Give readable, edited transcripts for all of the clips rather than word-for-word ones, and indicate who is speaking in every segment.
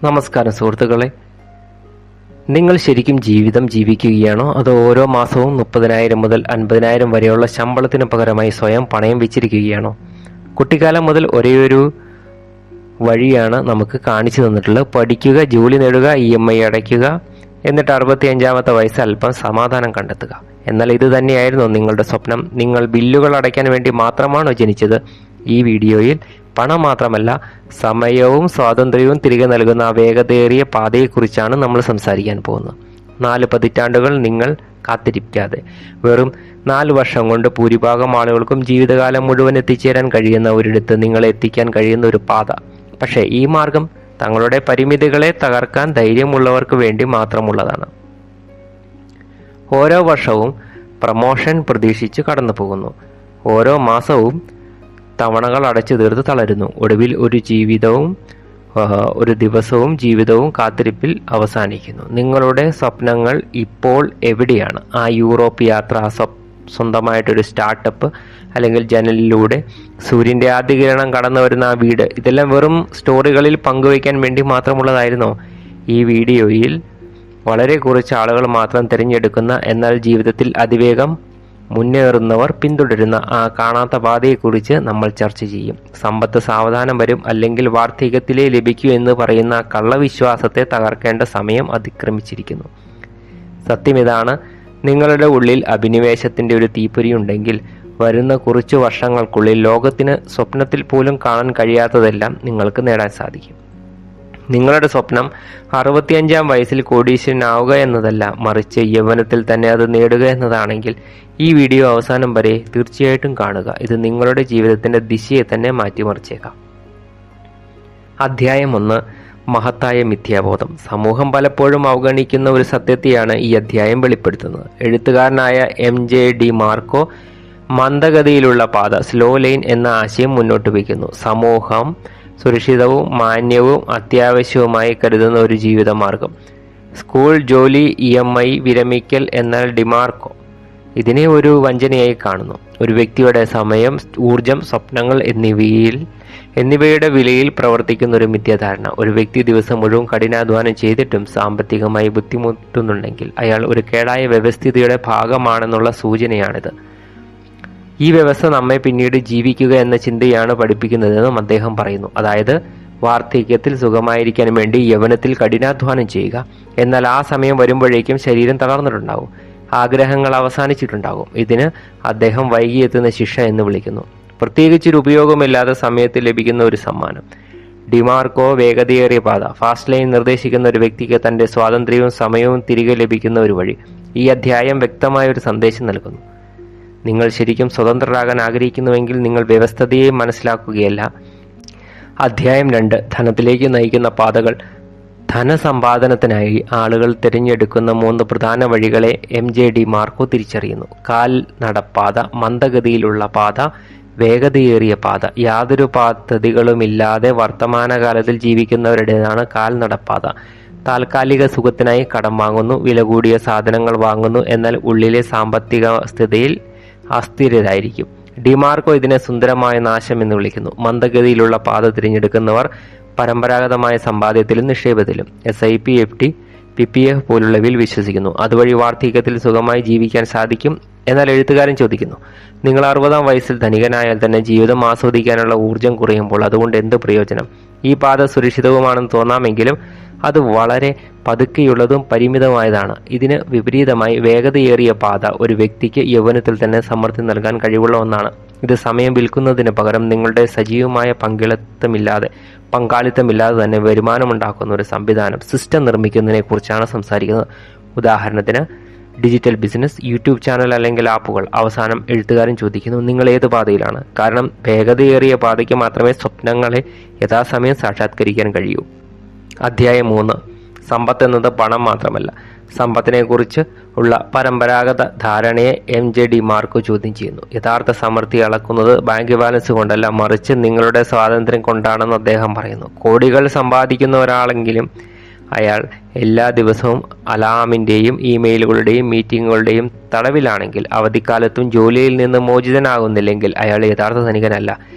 Speaker 1: നമസ്കാരം സുഹൃത്തുക്കളെ, നിങ്ങൾ ശരിക്കും ജീവിതം ജീവിക്കുകയാണോ അതോ ഓരോ മാസവും 30,000 മുതൽ 50,000 വരെയുള്ള ശമ്പളത്തിന് പകരമായി സ്വയം പണയം വെച്ചിരിക്കുകയാണോ? കുട്ടിക്കാലം മുതൽ ഒരേയൊരു വഴിയാണ് നമുക്ക് കാണിച്ചു തന്നിട്ടുള്ളത്: പഠിക്കുക, ജോലി നേടുക, EMI അടയ്ക്കുക, എന്നിട്ട് 65-ാമത്തെ വയസ്സ് അല്പം സമാധാനം കണ്ടെത്തുക. എന്നാൽ ഇത് തന്നെയായിരുന്നു നിങ്ങളുടെ സ്വപ്നം? നിങ്ങൾ ബില്ലുകൾ അടയ്ക്കാൻ വേണ്ടി മാത്രമാണോ ജനിച്ചത്? ഈ വീഡിയോയിൽ പണം മാത്രമല്ല, സമയവും സ്വാതന്ത്ര്യവും തിരികെ നൽകുന്ന ആ വേഗതയേറിയ പാതയെക്കുറിച്ചാണ് നമ്മൾ സംസാരിക്കാൻ പോകുന്നത്. 4 പതിറ്റാണ്ടുകൾ നിങ്ങൾ കാത്തിരിക്കാതെ വെറും 4 വർഷം കൊണ്ട് ഭൂരിഭാഗം ആളുകൾക്കും ജീവിതകാലം മുഴുവൻ എത്തിച്ചേരാൻ കഴിയുന്ന ഒരിടത്ത് നിങ്ങളെ എത്തിക്കാൻ കഴിയുന്ന ഒരു പാത. പക്ഷേ ഈ മാർഗം തങ്ങളുടെ പരിമിതികളെ തകർക്കാൻ ധൈര്യമുള്ളവർക്ക് വേണ്ടി മാത്രമുള്ളതാണ്. ഓരോ വർഷവും പ്രമോഷൻ പ്രതീക്ഷിച്ച് കടന്നു പോകുന്നു. ഓരോ മാസവും തവണകൾ അടച്ചു തീർത്ത് തളരുന്നു. ഒടുവിൽ ഒരു ദിവസവും ജീവിതവും കാത്തിരിപ്പിൽ അവസാനിക്കുന്നു. നിങ്ങളുടെ സ്വപ്നങ്ങൾ ഇപ്പോൾ എവിടെയാണ്? ആ യൂറോപ്പ് യാത്ര, സ്വന്തമായിട്ടൊരു സ്റ്റാർട്ടപ്പ്, അല്ലെങ്കിൽ ജനലിലൂടെ സൂര്യൻ്റെ ആദ്യ കിരണം കടന്നു വരുന്ന ആ വീട്, ഇതെല്ലാം വെറും സ്റ്റോറികളിൽ പങ്കുവയ്ക്കാൻ വേണ്ടി മാത്രമുള്ളതായിരുന്നോ? ഈ വീഡിയോയിൽ വളരെ കുറച്ച് ആളുകൾ മാത്രം തിരഞ്ഞെടുക്കുന്ന, എന്നാൽ ജീവിതത്തിൽ അതിവേഗം മുന്നേറുന്നവർ പിന്തുടരുന്ന ആ കാണാത്ത പാതയെക്കുറിച്ച് നമ്മൾ ചർച്ച ചെയ്യും. സമ്പത്ത് സാവധാനം വരും, അല്ലെങ്കിൽ വാർദ്ധക്യത്തിലേ ലഭിക്കൂ എന്ന് പറയുന്ന കള്ളവിശ്വാസത്തെ തകർക്കേണ്ട സമയം അതിക്രമിച്ചിരിക്കുന്നു. സത്യം ഇതാണ്: നിങ്ങളുടെ ഉള്ളിൽ അഭിനിവേശത്തിൻ്റെ ഒരു തീപ്പൊരിയുണ്ടെങ്കിൽ വരുന്ന കുറച്ചു വർഷങ്ങൾക്കുള്ളിൽ ലോകത്തിന് സ്വപ്നത്തിൽ പോലും കാണാൻ കഴിയാത്തതെല്ലാം നിങ്ങൾക്ക് നേടാൻ സാധിക്കും. നിങ്ങളുടെ സ്വപ്നം 65-ാം വയസ്സിൽ കോടീശ്വരനാവുക എന്നതല്ല, മറിച്ച് യൗവനത്തിൽ തന്നെ അത് നേടുക എന്നതാണെങ്കിൽ ഈ വീഡിയോ അവസാനം വരെ തീർച്ചയായിട്ടും കാണുക. ഇത് നിങ്ങളുടെ ജീവിതത്തിൻ്റെ ദിശയെ തന്നെ മാറ്റിമറിച്ചേക്കാം. അധ്യായം 1: മഹത്തായ മിഥ്യാബോധം. സമൂഹം പലപ്പോഴും അവഗണിക്കുന്ന ഒരു സത്യത്തെയാണ് ഈ അധ്യായം വെളിപ്പെടുത്തുന്നത്. എഴുത്തുകാരനായ MJ ഡിമാർക്കോ മന്ദഗതിയിലുള്ള പാത, സ്ലോ ലൈൻ എന്ന ആശയം മുന്നോട്ട് വയ്ക്കുന്നു. സമൂഹം സുരക്ഷിതവും മാന്യവും അത്യാവശ്യവുമായി കരുതുന്ന ഒരു ജീവിതമാർഗം. സ്കൂൾ, ജോലി, EMI, വിരമിക്കൽ. എന്നാൽ ഡിമാർക്കോ ഇതിനെ ഒരു വഞ്ചനയായി കാണുന്നു. ഒരു വ്യക്തിയുടെ സമയം, ഊർജം, സ്വപ്നങ്ങൾ എന്നിവയുടെ വിലയിൽ പ്രവർത്തിക്കുന്ന ഒരു മിഥ്യാധാരണ. ഒരു വ്യക്തി ദിവസം മുഴുവൻ കഠിനാധ്വാനം ചെയ്തിട്ടും സാമ്പത്തികമായി ബുദ്ധിമുട്ടുന്നുണ്ടെങ്കിൽ അയാൾ ഒരു കേടായ വ്യവസ്ഥിതിയുടെ ഭാഗമാണെന്നുള്ള സൂചനയാണിത്. ഈ വ്യവസ്ഥ നമ്മെ പിന്നീട് ജീവിക്കുക എന്ന ചിന്തയാണ് പഠിപ്പിക്കുന്നതെന്നും അദ്ദേഹം പറയുന്നു. അതായത്, വാർദ്ധക്യത്തിൽ സുഖമായിരിക്കാൻ വേണ്ടി യൗവനത്തിൽ കഠിനാധ്വാനം ചെയ്യുക. എന്നാൽ ആ സമയം വരുമ്പോഴേക്കും ശരീരം തളർന്നിട്ടുണ്ടാകും, ആഗ്രഹങ്ങൾ അവസാനിച്ചിട്ടുണ്ടാകും. ഇതിന് അദ്ദേഹം വൈകിയെത്തുന്ന ശിക്ഷ എന്ന് വിളിക്കുന്നു. പ്രത്യേകിച്ചൊരു ഉപയോഗമില്ലാത്ത സമയത്ത് ലഭിക്കുന്ന ഒരു സമ്മാനം. ഡിമാർക്കോ വേഗതയേറിയ പാത, ഫാസ്റ്റ് ലൈൻ നിർദ്ദേശിക്കുന്ന ഒരു വ്യക്തിക്ക് തൻ്റെ സ്വാതന്ത്ര്യവും സമയവും തിരികെ ലഭിക്കുന്ന ഒരു വഴി. ഈ അധ്യായം വ്യക്തമായ ഒരു സന്ദേശം നൽകുന്നു. നിങ്ങൾ ശരിക്കും സ്വതന്ത്രരാകാൻ ആഗ്രഹിക്കുന്നുവെങ്കിൽ നിങ്ങൾ വ്യവസ്ഥതയെ മനസ്സിലാക്കുകയല്ല. അധ്യായം 2: ധനത്തിലേക്ക് നയിക്കുന്ന പാതകൾ. ധനസമ്പാദനത്തിനായി ആളുകൾ തിരഞ്ഞെടുക്കുന്ന 3 പ്രധാന വഴികളെ MJ ഡിമാർക്കോ തിരിച്ചറിയുന്നു. കാൽ നടപ്പാത, മന്ദഗതിയിലുള്ള പാത, വേഗതയേറിയ പാത. യാതൊരു പദ്ധതികളുമില്ലാതെ വർത്തമാനകാലത്തിൽ ജീവിക്കുന്നവരുടേതാണ് കാൽ നടപ്പാത. താൽക്കാലിക സുഖത്തിനായി കടം വാങ്ങുന്നു, വില കൂടിയ സാധനങ്ങൾ വാങ്ങുന്നു, എന്നാൽ ഉള്ളിലെ സാമ്പത്തിക സ്ഥിതിയിൽ അസ്ഥിരരായിരിക്കും. ഡിമാർക്കോ ഇതിനെ സുന്ദരമായ നാശം എന്ന് വിളിക്കുന്നു. മന്ദഗതിയിലുള്ള പാത തിരഞ്ഞെടുക്കുന്നവർ പരമ്പരാഗതമായ സമ്പാദ്യത്തിലും നിക്ഷേപത്തിലും SIP, FD, PPF പോലുള്ളവയിൽ വിശ്വസിക്കുന്നു. അതുവഴി വാർദ്ധക്യത്തിൽ സുഖമായി ജീവിക്കാൻ സാധിക്കും. എന്നാൽ എഴുത്തുകാരൻ ചോദിക്കുന്നു, നിങ്ങൾ 60-ാം വയസ്സിൽ ധനികനായാൽ തന്നെ ജീവിതം ആസ്വദിക്കാനുള്ള ഊർജം കുറയുമ്പോൾ അതുകൊണ്ട് എന്ത് പ്രയോജനം? ഈ പാത സുരക്ഷിതവുമാണെന്ന് തോന്നാമെങ്കിലും അത് വളരെ പതുക്കെയുള്ളതും പരിമിതമായതാണ്. ഇതിന് വിപരീതമായി വേഗതയേറിയ പാത ഒരു വ്യക്തിക്ക് യൗവനത്തിൽ തന്നെ സമൃദ്ധി നൽകാൻ കഴിവുള്ള ഒന്നാണ്. ഇത് സമയം വിൽക്കുന്നതിന് പകരം നിങ്ങളുടെ സജീവമായ പങ്കാളിത്തമില്ലാതെ തന്നെ വരുമാനമുണ്ടാക്കുന്ന ഒരു സംവിധാനം, സിസ്റ്റം നിർമ്മിക്കുന്നതിനെ കുറിച്ചാണ് സംസാരിക്കുന്നത്. ഉദാഹരണത്തിന്, ഡിജിറ്റൽ ബിസിനസ്, യൂട്യൂബ് ചാനൽ അല്ലെങ്കിൽ ആപ്പുകൾ. അവസാനം എഴുത്തുകാരൻ ചോദിക്കുന്നു, നിങ്ങൾ ഏത് പാതയിലാണ്? കാരണം വേഗതയേറിയ പാതയ്ക്ക് മാത്രമേ സ്വപ്നങ്ങളെ യഥാസമയം സാക്ഷാത്കരിക്കാൻ കഴിയൂ. അധ്യായം 3: സമ്പത്ത് എന്നത് പണം മാത്രമല്ല. സമ്പത്തിനെക്കുറിച്ച് ഉള്ള പരമ്പരാഗത ധാരണയെ MJ ഡിമാർക്കോ ചോദ്യം ചെയ്യുന്നു. യഥാർത്ഥ സമൃദ്ധി അളക്കുന്നത് ബാങ്ക് ബാലൻസ് കൊണ്ടല്ല, മറിച്ച് നിങ്ങളുടെ സ്വാതന്ത്ര്യം കൊണ്ടാണെന്ന് അദ്ദേഹം പറയുന്നു. കോടികൾ സമ്പാദിക്കുന്ന ഒരാളെങ്കിലും അയാൾ എല്ലാ ദിവസവും അലാമിൻ്റെയും ഇമെയിലുകളുടെയും മീറ്റിങ്ങുകളുടെയും തടവിലാണെങ്കിൽ, അവധിക്കാലത്തും ജോലിയിൽ നിന്ന് മോചിതനാകുന്നില്ലെങ്കിൽ അയാൾ യഥാർത്ഥ ധനികനല്ല,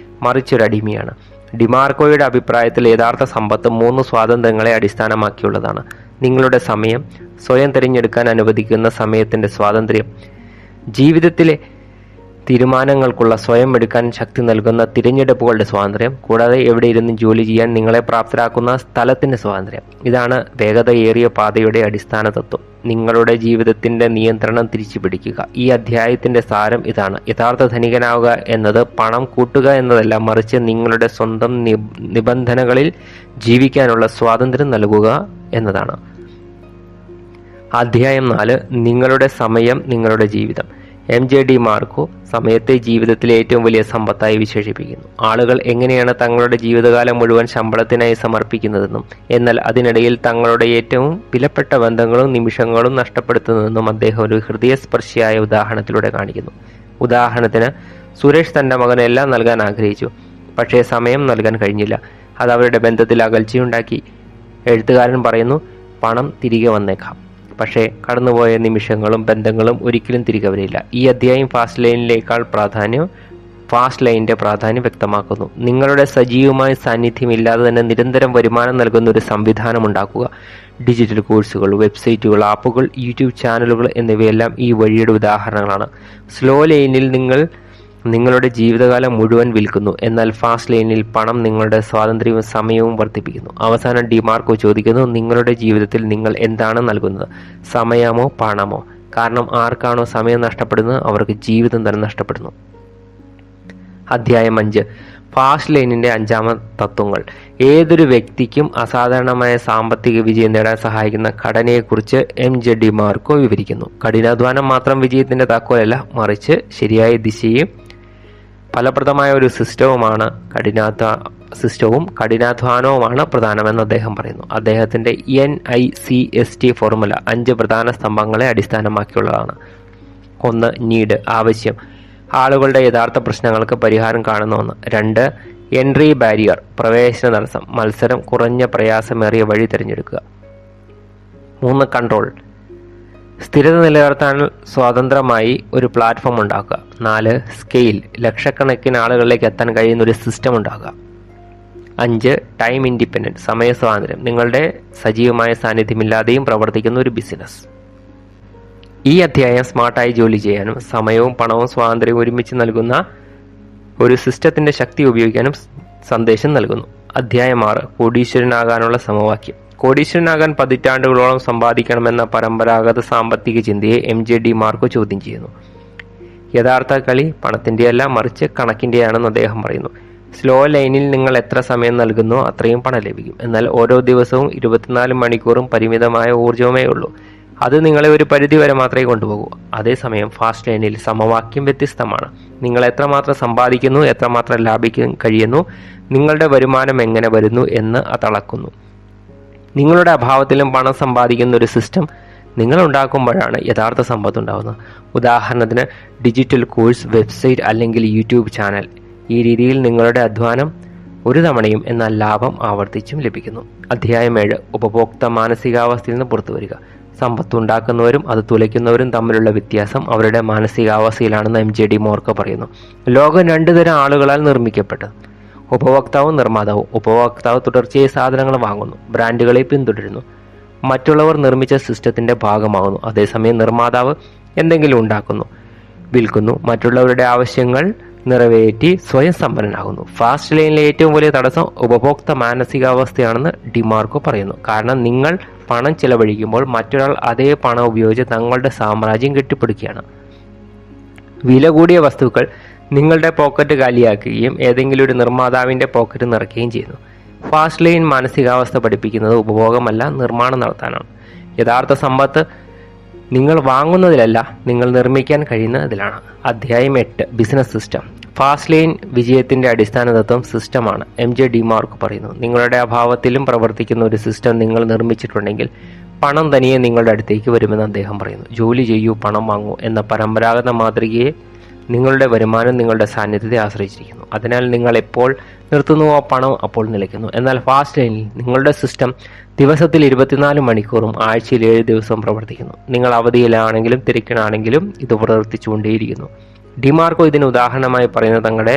Speaker 1: മറിച്ചൊരടിമയാണ്. ഡിമാർക്കോയുടെ അഭിപ്രായത്തിൽ യഥാർത്ഥ സമ്പത്ത് 3 സ്വാതന്ത്ര്യങ്ങളെ അടിസ്ഥാനമാക്കിയുള്ളതാണ്. നിങ്ങളുടെ സമയം, സ്വയം തിരഞ്ഞെടുക്കാൻ അനുവദിക്കുന്ന സമയത്തിൻ്റെ സ്വാതന്ത്ര്യം, ജീവിതത്തിലെ തീരുമാനങ്ങൾക്കുള്ള സ്വയം എടുക്കാൻ ശക്തി നൽകുന്ന തിരഞ്ഞെടുപ്പുകളുടെ സ്വാതന്ത്ര്യം, കൂടാതെ എവിടെ ഇരുന്ന് ജോലി ചെയ്യാൻ നിങ്ങളെ പ്രാപ്തരാക്കുന്ന സ്ഥലത്തിൻ്റെ സ്വാതന്ത്ര്യം. ഇതാണ് വേഗതയേറിയ പാതയുടെ അടിസ്ഥാന തത്വം. നിങ്ങളുടെ ജീവിതത്തിൻ്റെ നിയന്ത്രണം തിരിച്ചു പിടിക്കുക. ഈ അധ്യായത്തിൻ്റെ സാരം ഇതാണ്: യഥാർത്ഥ ധനികനാവുക എന്നത് പണം കൂട്ടുക എന്നതല്ല, മറിച്ച് നിങ്ങളുടെ സ്വന്തം നിബന്ധനകളിൽ ജീവിക്കാനുള്ള സ്വാതന്ത്ര്യം നൽകുക എന്നതാണ്. അധ്യായം 4: നിങ്ങളുടെ സമയം, നിങ്ങളുടെ ജീവിതം. MJ ഡിമാർക്കോ സമയത്തെ ജീവിതത്തിലെ ഏറ്റവും വലിയ സമ്പത്തായി വിശേഷിപ്പിക്കുന്നു. ആളുകൾ എങ്ങനെയാണ് തങ്ങളുടെ ജീവിതകാലം മുഴുവൻ ശമ്പളത്തിനായി സമർപ്പിക്കുന്നതെന്നും എന്നാൽ അതിനിടയിൽ തങ്ങളുടെ ഏറ്റവും വിലപ്പെട്ട ബന്ധങ്ങളും നിമിഷങ്ങളും നഷ്ടപ്പെടുത്തുന്നതെന്നും അദ്ദേഹം ഒരു ഹൃദയസ്പർശിയായ ഉദാഹരണത്തിലൂടെ കാണിക്കുന്നു. ഉദാഹരണത്തിന്, സുരേഷ് തൻ്റെ മകന് എല്ലാം നൽകാൻ ആഗ്രഹിച്ചു, പക്ഷേ സമയം നൽകാൻ കഴിഞ്ഞില്ല. അത് അവരുടെ ബന്ധത്തിൽ അകൽച്ചയുണ്ടാക്കി. എഴുത്തുകാരൻ പറയുന്നു, പണം തിരികെ വന്നേക്കാം, പക്ഷേ കടന്നുപോയ നിമിഷങ്ങളും ബന്ധങ്ങളും ഒരിക്കലും തിരികെ വരില്ല. ഈ അധ്യായം ഫാസ്റ്റ് ലൈനിൻ്റെ പ്രാധാന്യം വ്യക്തമാക്കുന്നു. നിങ്ങളുടെ സജീവമായ സാന്നിധ്യമില്ലാതെ തന്നെ നിരന്തരം വരുമാനം നൽകുന്ന ഒരു സംവിധാനം ഉണ്ടാക്കുക. ഡിജിറ്റൽ കോഴ്സുകൾ, വെബ്സൈറ്റുകൾ, ആപ്പുകൾ, യൂട്യൂബ് ചാനലുകൾ എന്നിവയെല്ലാം ഈ വഴിയുടെ ഉദാഹരണങ്ങളാണ്. സ്ലോ ലൈനിൽ നിങ്ങൾ നിങ്ങളുടെ ജീവിതകാലം മുഴുവൻ വിൽക്കുന്നു, എന്നാൽ ഫാസ്റ്റ് ലൈനിൽ പണം നിങ്ങളുടെ സ്വാതന്ത്ര്യവും സമയവും വർദ്ധിപ്പിക്കുന്നു. അവസാനം ഡിമാർക്കോ ചോദിക്കുന്നു, നിങ്ങളുടെ ജീവിതത്തിൽ നിങ്ങൾ എന്താണ് നൽകുന്നത്, സമയമോ പണമോ? കാരണം ആർക്കാണോ സമയം നഷ്ടപ്പെടുന്നത് അവർക്ക് ജീവിതം തന്നെ നഷ്ടപ്പെടുന്നു. അധ്യായം 5: ഫാസ്റ്റ് ലൈനിൻ്റെ 5ാമത്തെ തത്വങ്ങൾ. ഏതൊരു വ്യക്തിക്കും അസാധാരണമായ സാമ്പത്തിക വിജയം നേടാൻ സഹായിക്കുന്ന ഘടനയെക്കുറിച്ച് MJ ഡിമാർക്കോ വിവരിക്കുന്നു. കഠിനാധ്വാനം മാത്രം വിജയത്തിൻ്റെ താക്കോലല്ല, മറിച്ച് ശരിയായ ദിശയും ഫലപ്രദമായ ഒരു സിസ്റ്റവും കഠിനാധ്വാനവുമാണ് പ്രധാനമെന്ന് അദ്ദേഹം പറയുന്നു. അദ്ദേഹത്തിൻ്റെ NICST ഫോർമുല 5 പ്രധാന സ്തംഭങ്ങളെ അടിസ്ഥാനമാക്കിയുള്ളതാണ്. 1. നീഡ്, ആവശ്യം, ആളുകളുടെ യഥാർത്ഥ പ്രശ്നങ്ങൾക്ക് പരിഹാരം കാണുന്ന ഒന്ന്. 2. എൻട്രി ബാരിയർ, പ്രവേശന തടസ്സം, മത്സരം കുറഞ്ഞ പ്രയാസമേറിയ വഴി തിരഞ്ഞെടുക്കുക. 3. കൺട്രോൾ, സ്ഥിരത നിലനിർത്താൻ സ്വതന്ത്രമായി ഒരു പ്ലാറ്റ്ഫോം ഉണ്ടാക്കുക. 4. സ്കെയിൽ, ലക്ഷക്കണക്കിന് ആളുകളിലേക്ക് എത്താൻ കഴിയുന്ന ഒരു സിസ്റ്റം ഉണ്ടാക്കുക. 5. ടൈം ഇൻഡിപെൻഡൻറ്റ്, സമയ സ്വാതന്ത്ര്യം, നിങ്ങളുടെ സജീവമായ സാന്നിധ്യമില്ലാതെയും പ്രവർത്തിക്കുന്ന ഒരു ബിസിനസ്. ഈ അധ്യായം സ്മാർട്ടായി ജോലി ചെയ്യാനും സമയവും പണവും സ്വാതന്ത്ര്യവും ഒരുമിച്ച് നൽകുന്ന ഒരു സിസ്റ്റത്തിൻ്റെ ശക്തി ഉപയോഗിക്കാനും സന്ദേശം നൽകുന്നു. അധ്യായം 6: കോടീശ്വരനാകാനുള്ള സമവാക്യം. കോടീശ്വരനാകാൻ പതിറ്റാണ്ടുകളോളം സമ്പാദിക്കണമെന്ന പരമ്പരാഗത സാമ്പത്തിക ചിന്തയെ MJ ഡിമാർക്കോ ചോദ്യം ചെയ്യുന്നു. യഥാർത്ഥ കളി പണത്തിൻ്റെയല്ല, മറിച്ച് കണക്കിൻ്റെയാണെന്ന് അദ്ദേഹം പറയുന്നു. സ്ലോ ലൈനിൽ നിങ്ങൾ എത്ര സമയം നൽകുന്നോ അത്രയും പണം ലഭിക്കും. എന്നാൽ ഓരോ ദിവസവും 24 മണിക്കൂറും പരിമിതമായ ഊർജ്ജവുമേ ഉള്ളൂ. അത് നിങ്ങളെ ഒരു പരിധി വരെ മാത്രമേ കൊണ്ടുപോകൂ. അതേസമയം ഫാസ്റ്റ് ലൈനിൽ സമവാക്യം വ്യത്യസ്തമാണ്. നിങ്ങൾ എത്രമാത്രം സമ്പാദിക്കുന്നു, എത്രമാത്രം ലാഭിക്കാൻ കഴിയുന്നു, നിങ്ങളുടെ വരുമാനം എങ്ങനെ വരുന്നു എന്ന് അത് അളക്കുന്നു. നിങ്ങളുടെ അഭാവത്തിലും പണം സമ്പാദിക്കുന്ന ഒരു സിസ്റ്റം നിങ്ങൾ ഉണ്ടാക്കുമ്പോഴാണ് യഥാർത്ഥ സമ്പത്ത് ഉണ്ടാകുന്നത്. ഉദാഹരണത്തിന്, ഡിജിറ്റൽ കോഴ്സ്, വെബ്സൈറ്റ് അല്ലെങ്കിൽ യൂട്യൂബ് ചാനൽ. ഈ രീതിയിൽ നിങ്ങളുടെ അധ്വാനം ഒരു തവണയും എന്നാൽ ലാഭം ആവർത്തിച്ചും ലഭിക്കുന്നു. അധ്യായം 7: ഉപഭോക്തൃ മാനസികാവസ്ഥയിൽ നിന്ന് പുറത്തു വരിക. സമ്പത്ത് ഉണ്ടാക്കുന്നവരും അത് തുലയ്ക്കുന്നവരും തമ്മിലുള്ള വ്യത്യാസം അവരുടെ മാനസികാവസ്ഥയിലാണെന്ന് MJ ഡിമാർക്കോ പറയുന്നു. ലോകം 2 തരം ആളുകളാൽ നിർമ്മിക്കപ്പെട്ടത്: ഉപഭോക്താവും നിർമ്മാതാവും. ഉപഭോക്താവ് തുടർച്ചയായി സാധനങ്ങൾ വാങ്ങുന്നു, ബ്രാൻഡുകളെ പിന്തുടരുന്നു, മറ്റുള്ളവർ നിർമ്മിച്ച സിസ്റ്റത്തിൻ്റെ ഭാഗമാകുന്നു. അതേസമയം നിർമ്മാതാവ് എന്തെങ്കിലും ഉണ്ടാക്കുന്നു, വിൽക്കുന്നു, മറ്റുള്ളവരുടെ ആവശ്യങ്ങൾ നിറവേറ്റി സ്വയം സമ്പന്നനാകുന്നു. ഫാസ്റ്റ് ലൈനിലെ ഏറ്റവും വലിയ തടസ്സം ഉപഭോക്തൃ മാനസികാവസ്ഥയാണെന്ന് ഡിമാർക്കോ പറയുന്നു. കാരണം നിങ്ങൾ പണം ചിലവഴിക്കുമ്പോൾ മറ്റൊരാൾ അതേ പണം ഉപയോഗിച്ച് തങ്ങളുടെ സാമ്രാജ്യം കെട്ടിപ്പടുക്കുകയാണ്. വില കൂടിയ വസ്തുക്കൾ നിങ്ങളുടെ പോക്കറ്റ് കാലിയാക്കുകയും ഏതെങ്കിലും ഒരു നിർമ്മാതാവിൻ്റെ പോക്കറ്റ് നിറയ്ക്കുകയും ചെയ്യുന്നു. ഫാസ്റ്റ് ലൈൻ മാനസികാവസ്ഥ പഠിപ്പിക്കുന്നത് ഉപഭോഗമല്ല, നിർമ്മാണം നടത്താനാണ്. യഥാർത്ഥ സമ്പത്ത് നിങ്ങൾ വാങ്ങുന്നതിലല്ല, നിങ്ങൾ നിർമ്മിക്കാൻ കഴിയുന്നതിലാണ്. അധ്യായം 8: ബിസിനസ് സിസ്റ്റം. ഫാസ്റ്റ് ലൈൻ വിജയത്തിൻ്റെ അടിസ്ഥാന തത്വം സിസ്റ്റമാണ്. MJ ഡിമാർക്കോ പറയുന്നു. നിങ്ങളുടെ അഭാവത്തിലും പ്രവർത്തിക്കുന്ന ഒരു സിസ്റ്റം നിങ്ങൾ നിർമ്മിച്ചിട്ടുണ്ടെങ്കിൽ പണം തനിയെ നിങ്ങളുടെ അടുത്തേക്ക് വരുമെന്ന് അദ്ദേഹം പറയുന്നു. ജോലി ചെയ്യൂ, പണം വാങ്ങൂ എന്ന പരമ്പരാഗത മാതൃകയെ നിങ്ങളുടെ വരുമാനം നിങ്ങളുടെ സാന്നിധ്യത്തെ ആശ്രയിച്ചിരിക്കുന്നു. അതിനാൽ നിങ്ങൾ എപ്പോൾ നിർത്തുന്നുവോ പണം അപ്പോൾ നിലയ്ക്കുന്നു. എന്നാൽ ഫാസ്റ്റ് ലൈനിൽ നിങ്ങളുടെ സിസ്റ്റം ദിവസത്തിൽ 24 മണിക്കൂറും ആഴ്ചയിൽ 7 ദിവസവും പ്രവർത്തിക്കുന്നു. നിങ്ങൾ അവധിയിലാണെങ്കിലും തിരക്കിലാണെങ്കിലും ഇത് പ്രവർത്തിച്ചുകൊണ്ടേയിരിക്കുന്നു. ഡിമാർക്കോ ഇതിന് ഉദാഹരണമായി പറയുന്നത് തങ്ങളുടെ